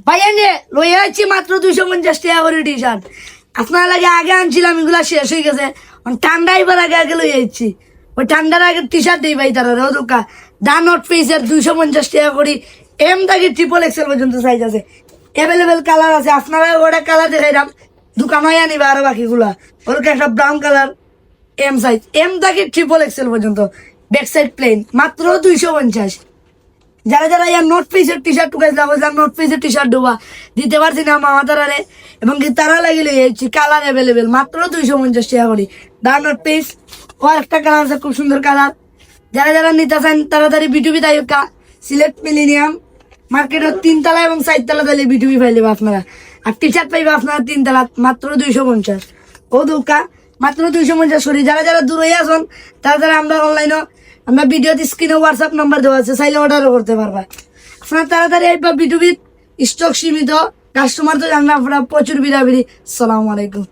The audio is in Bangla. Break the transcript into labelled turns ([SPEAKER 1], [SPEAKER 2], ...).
[SPEAKER 1] ভাইয়া নিয়ে লইয়া যাচ্ছি মাত্র 250 টাকা করে টি শার্ট। আপনার লাগে আগে আনছিলাম, এগুলা শেষ হয়ে গেছে, ঠান্ডা এবার আগে আগে লইয়া যাচ্ছি। ওই ঠান্ডার আগে টি শার্ট দিই ভাই তারা রোকা দা নট ফেসের 250 টাকা করি। এম থেকে ট্রিপল এক্সেল পর্যন্ত সাইজ আছে, অ্যাভেলেবেল কালার আছে। আপনারা ওটা কালার দেখাইলাম, দোকানে আনিবা আরো বাকিগুলা। ওরকম একটা brown colour M size, M থেকে ট্রিপল এক্সেল পর্যন্ত, ব্যাক সাইড প্লেন, মাত্র 250। যারা যারা ইয়ার নোট পিসের টি শার্ট টুকাইছে নোট পিসের টি শার্ট ডোবা দিতে পারছি না মামা তারারে, এবং কি তারা লাগিয়ে যাচ্ছি কালার অ্যাভেলেবেল মাত্র 250 টাকা করি। দা নোট পিস ও একটা কালার আছে, খুব সুন্দর কালার। যারা যারা নিতে চান তাড়াতাড়ি বিটুবি তাইকা সিলেক্ট মিলিনিয়াম মার্কেটের 3 তলা এবং 4 তলা তাহলে বিটুবি পাইলে আপনারা। আর টি শার্ট পাইবে আপনারা 3 তলা, মাত্র 250। ও দোকা মাত্র 250 করি। যারা যারা দূরে আসুন তারা যারা আমরা অনলাইনে, আমরা ভিডিওতে স্ক্রিনে হোয়াটসঅ্যাপ নাম্বার দেওয়া আছে, চাইলে অর্ডারও করতে পারবা। আপনার তাড়াতাড়ি একবার বিটুবির স্টক সীমিত, কাস্টমার তো জানলে আপনারা প্রচুর বিরাবিরি। আসসালামু আলাইকুম।